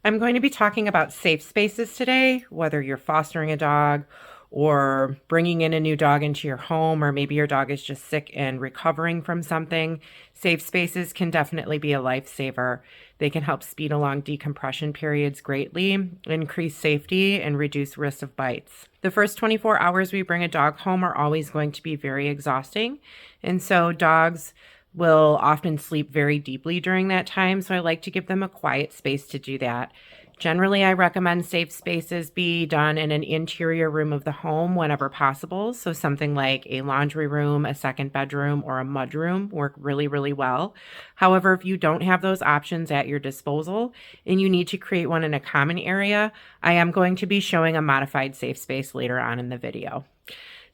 I'm going to be talking about safe spaces today, whether you're fostering a dog or bringing in a new dog into your home, or maybe your dog is just sick and recovering from something. Safe spaces can definitely be a lifesaver. They can help speed along decompression periods greatly, increase safety, and reduce risk of bites. The first 24 hours we bring a dog home are always going to be very exhausting, and so dogs will often sleep very deeply during that time, so I like to give them a quiet space to do that. Generally, I recommend safe spaces be done in an interior room of the home whenever possible. So something like a laundry room, a second bedroom, or a mudroom work really, really well. However, if you don't have those options at your disposal and you need to create one in a common area, I am going to be showing a modified safe space later on in the video.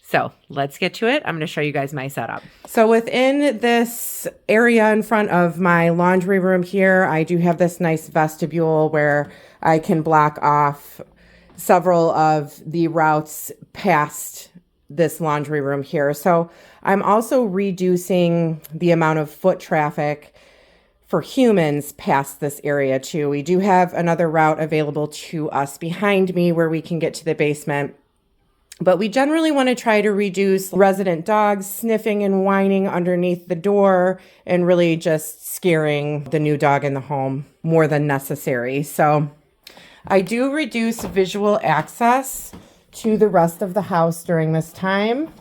So let's get to it. I'm going to show you guys my setup. So within this area in front of my laundry room here, I do have this nice vestibule where I can block off several of the routes past this laundry room here. So I'm also reducing the amount of foot traffic for humans past this area too. We do have another route available to us behind me where we can get to the basement. But we generally want to try to reduce resident dogs sniffing and whining underneath the door and really just scaring the new dog in the home more than necessary. So I do reduce visual access to the rest of the house during this time.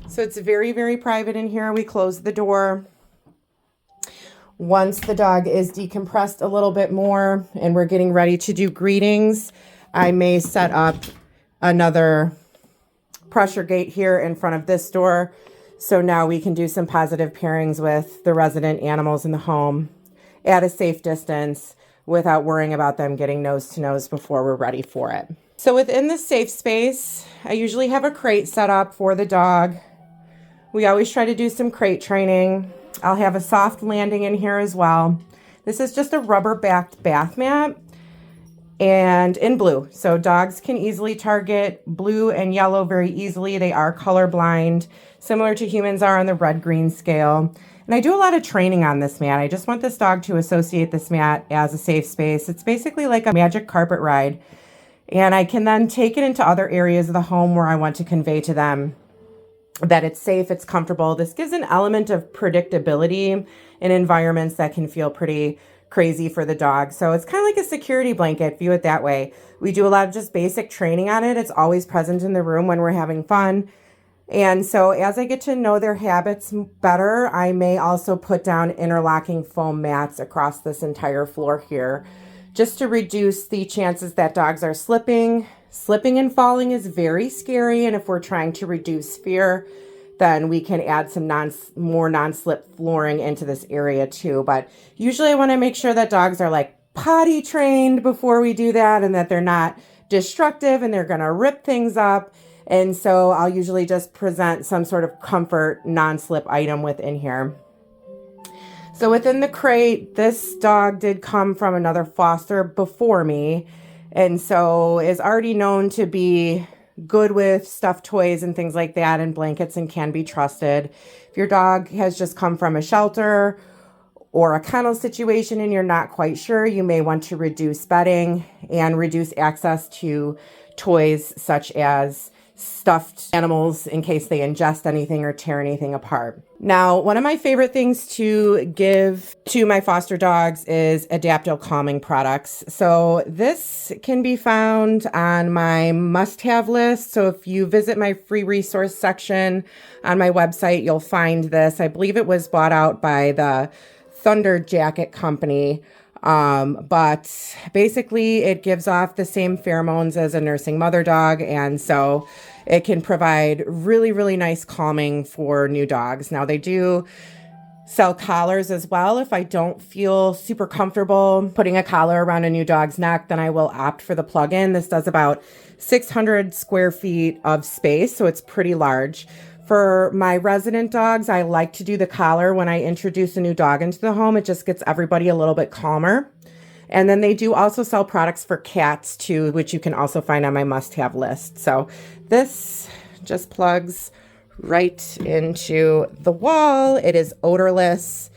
So it's very, very private in here. We close the door. Once the dog is decompressed a little bit more and we're getting ready to do greetings, I may set up another pressure gate here in front of this door. So now we can do some positive pairings with the resident animals in the home at a safe distance without worrying about them getting nose to nose before we're ready for it. So within the safe space, I usually have a crate set up for the dog. We always try to do some crate training. I'll have a soft landing in here as well. This is just a rubber-backed bath mat and in blue. So dogs can easily target blue and yellow very easily. They are colorblind, similar to humans are on the red-green scale. And I do a lot of training on this mat. I just want this dog to associate this mat as a safe space. It's basically like a magic carpet ride. And I can then take it into other areas of the home where I want to convey to them that it's safe, it's comfortable. This gives an element of predictability in environments that can feel pretty crazy for the dog. So it's kind of like a security blanket, view it that way. We do a lot of just basic training on it. It's always present in the room when we're having fun. And so as I get to know their habits better, I may also put down interlocking foam mats across this entire floor here, just to reduce the chances that dogs are slipping. Slipping and falling is very scary, and if we're trying to reduce fear, then we can add some more non-slip flooring into this area too. But usually I want to make sure that dogs are like potty trained before we do that, and that they're not destructive and they're going to rip things up. And so I'll usually just present some sort of comfort non-slip item within here. So within the crate, this dog did come from another foster before me, and so is already known to be good with stuffed toys and things like that and blankets and can be trusted. If your dog has just come from a shelter or a kennel situation and you're not quite sure, you may want to reduce bedding and reduce access to toys such as stuffed animals in case they ingest anything or tear anything apart. Now, one of my favorite things to give to my foster dogs is adaptogenic calming products. So this can be found on my must-have list. So if you visit my free resource section on my website, you'll find this. I believe it was bought out by the Thunder Jacket Company. But basically it gives off the same pheromones as a nursing mother dog. And so it can provide really, really nice calming for new dogs. Now they do sell collars as well. If I don't feel super comfortable putting a collar around a new dog's neck, then I will opt for the plug-in. This does about 600 square feet of space, so it's pretty large. For my resident dogs, I like to do the collar when I introduce a new dog into the home. It just gets everybody a little bit calmer. And then they do also sell products for cats too, which you can also find on my must-have list. So this just plugs right into the wall. It is odorless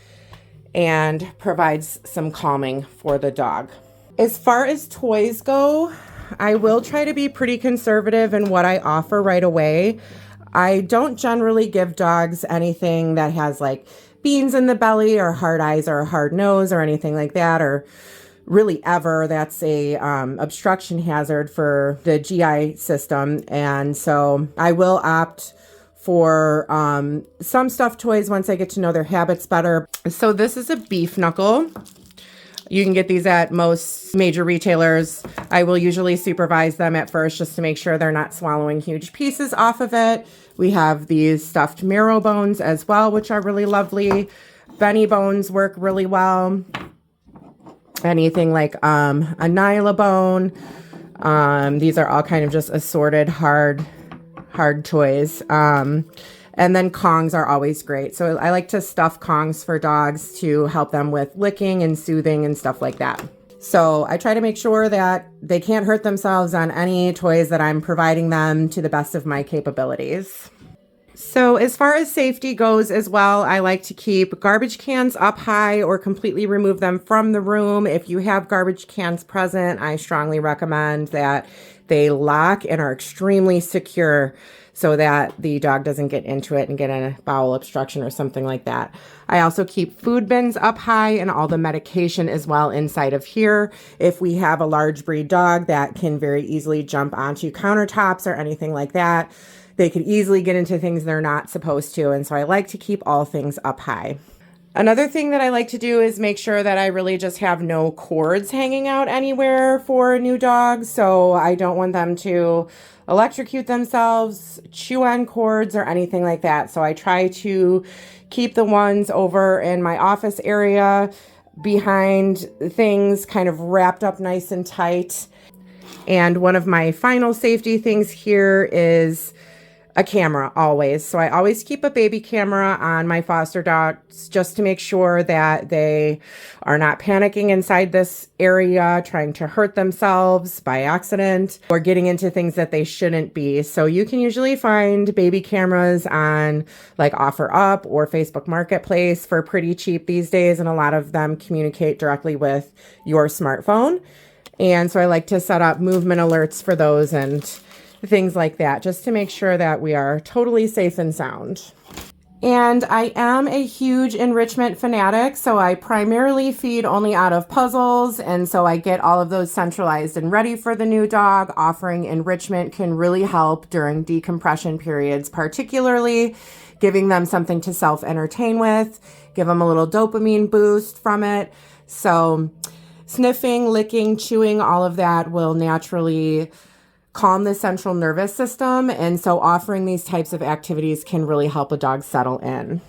and provides some calming for the dog. As far as toys go, I will try to be pretty conservative in what I offer right away. I don't generally give dogs anything that has like beans in the belly or hard eyes or a hard nose or anything like that, or really ever. That's a obstruction hazard for the GI system. And so I will opt for some stuffed toys once I get to know their habits better. So this is a beef knuckle. You can get these at most major retailers. I will usually supervise them at first just to make sure they're not swallowing huge pieces off of it. We have these stuffed marrow bones as well, which are really lovely. Benny bones work really well. Anything like a Nyla bone. These are all kind of just assorted hard toys. And then Kongs are always great. So I like to stuff Kongs for dogs to help them with licking and soothing and stuff like that. So I try to make sure that they can't hurt themselves on any toys that I'm providing them to the best of my capabilities. So as far as safety goes as well, I like to keep garbage cans up high or completely remove them from the room. If you have garbage cans present, I strongly recommend that they lock and are extremely secure so that the dog doesn't get into it and get a bowel obstruction or something like that. I also keep food bins up high and all the medication as well inside of here. If we have a large breed dog that can very easily jump onto countertops or anything like that, they could easily get into things they're not supposed to. And so I like to keep all things up high. Another thing that I like to do is make sure that I really just have no cords hanging out anywhere for new dogs. So I don't want them to electrocute themselves, chew on cords, or anything like that. So I try to keep the ones over in my office area behind things kind of wrapped up nice and tight. And one of my final safety things here is a camera always. So I always keep a baby camera on my foster dogs just to make sure that they are not panicking inside this area, trying to hurt themselves by accident or getting into things that they shouldn't be. So you can usually find baby cameras on like OfferUp or Facebook Marketplace for pretty cheap these days. And a lot of them communicate directly with your smartphone. And so I like to set up movement alerts for those and things like that, just to make sure that we are totally safe and sound. And I am a huge enrichment fanatic, so I primarily feed only out of puzzles, and so I get all of those centralized and ready for the new dog. Offering enrichment can really help during decompression periods, particularly giving them something to self-entertain with, give them a little dopamine boost from it. So sniffing, licking, chewing, all of that will naturally calm the central nervous system. And so offering these types of activities can really help a dog settle in.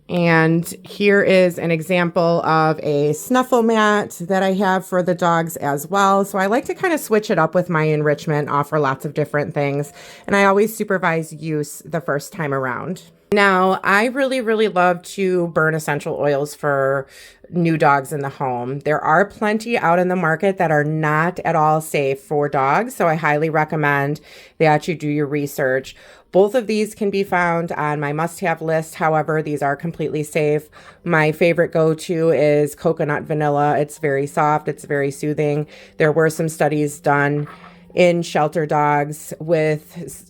And here is an example of a snuffle mat that I have for the dogs as well. So I like to kind of switch it up with my enrichment, offer lots of different things. And I always supervise use the first time around. Now, I really, really love to burn essential oils for new dogs in the home. There are plenty out in the market that are not at all safe for dogs, so I highly recommend that you do your research. Both of these can be found on my must-have list. However, these are completely safe. My favorite go-to is coconut vanilla. It's very soft. It's very soothing. There were some studies done in shelter dogs with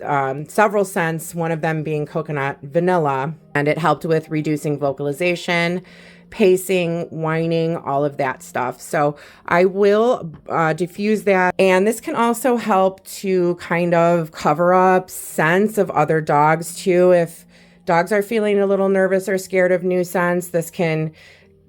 several scents, one of them being coconut vanilla, and it helped with reducing vocalization, pacing, whining, all of that stuff. So I will diffuse that. And this can also help to kind of cover up scents of other dogs too. If dogs are feeling a little nervous or scared of new scents, this can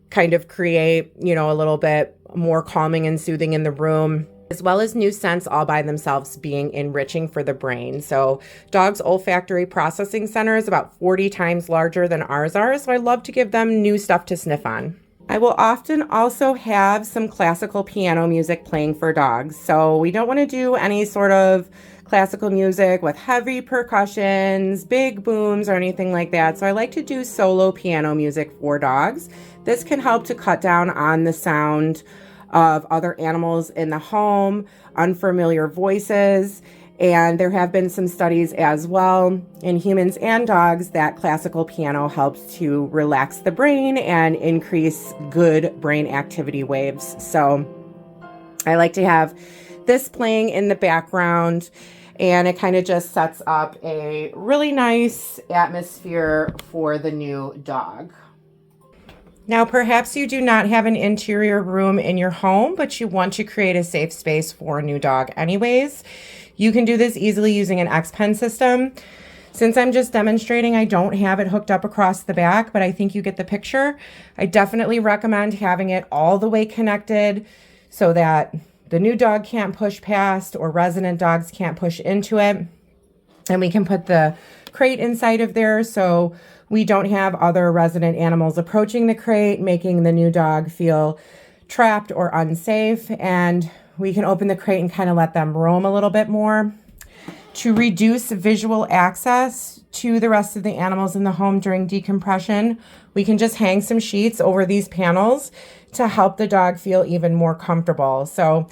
kind of create, a little bit more calming and soothing in the room, as well as new scents all by themselves being enriching for the brain. So dogs' olfactory processing center is about 40 times larger than ours are, so I love to give them new stuff to sniff on. I will often also have some classical piano music playing for dogs. So we don't want to do any sort of classical music with heavy percussions, big booms, or anything like that. So I like to do solo piano music for dogs. This can help to cut down on the sound of other animals in the home, unfamiliar voices, and there have been some studies as well in humans and dogs that classical piano helps to relax the brain and increase good brain activity waves. So I like to have this playing in the background, and it kind of just sets up a really nice atmosphere for the new dog. Now, perhaps you do not have an interior room in your home, but you want to create a safe space for a new dog anyways. You can do this easily using an X-Pen system. Since I'm just demonstrating, I don't have it hooked up across the back, but I think you get the picture. I definitely recommend having it all the way connected so that the new dog can't push past or resident dogs can't push into it. And we can put the crate inside of there so we don't have other resident animals approaching the crate, making the new dog feel trapped or unsafe. And we can open the crate and kind of let them roam a little bit more. To reduce visual access to the rest of the animals in the home during decompression, we can just hang some sheets over these panels to help the dog feel even more comfortable. So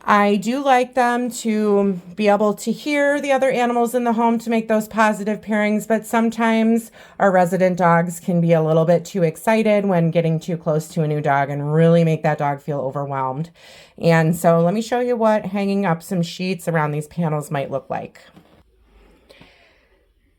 I do like them to be able to hear the other animals in the home to make those positive pairings, but sometimes our resident dogs can be a little bit too excited when getting too close to a new dog and really make that dog feel overwhelmed. And so let me show you what hanging up some sheets around these panels might look like.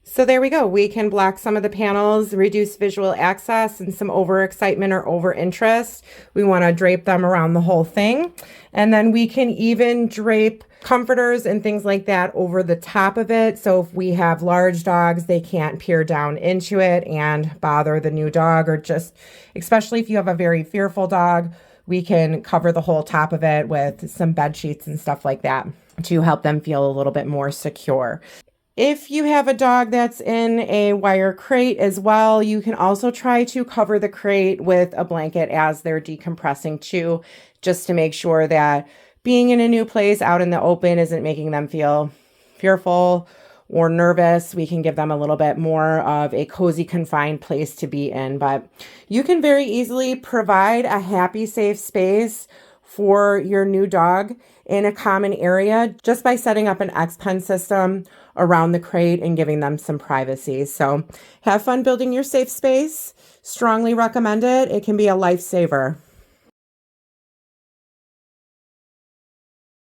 So there we go. We can block some of the panels, reduce visual access and some overexcitement or overinterest. We want to drape them around the whole thing. And then we can even drape comforters and things like that over the top of it. So if we have large dogs, they can't peer down into it and bother the new dog, or just, especially if you have a very fearful dog, we can cover the whole top of it with some bed sheets and stuff like that to help them feel a little bit more secure. If you have a dog that's in a wire crate as well, you can also try to cover the crate with a blanket as they're decompressing too, just to make sure that being in a new place out in the open isn't making them feel fearful or nervous. We can give them a little bit more of a cozy, confined place to be in. But you can very easily provide a happy, safe space for your new dog in a common area just by setting up an X-Pen system around the crate and giving them some privacy. So have fun building your safe space. Strongly recommend it. It can be a lifesaver.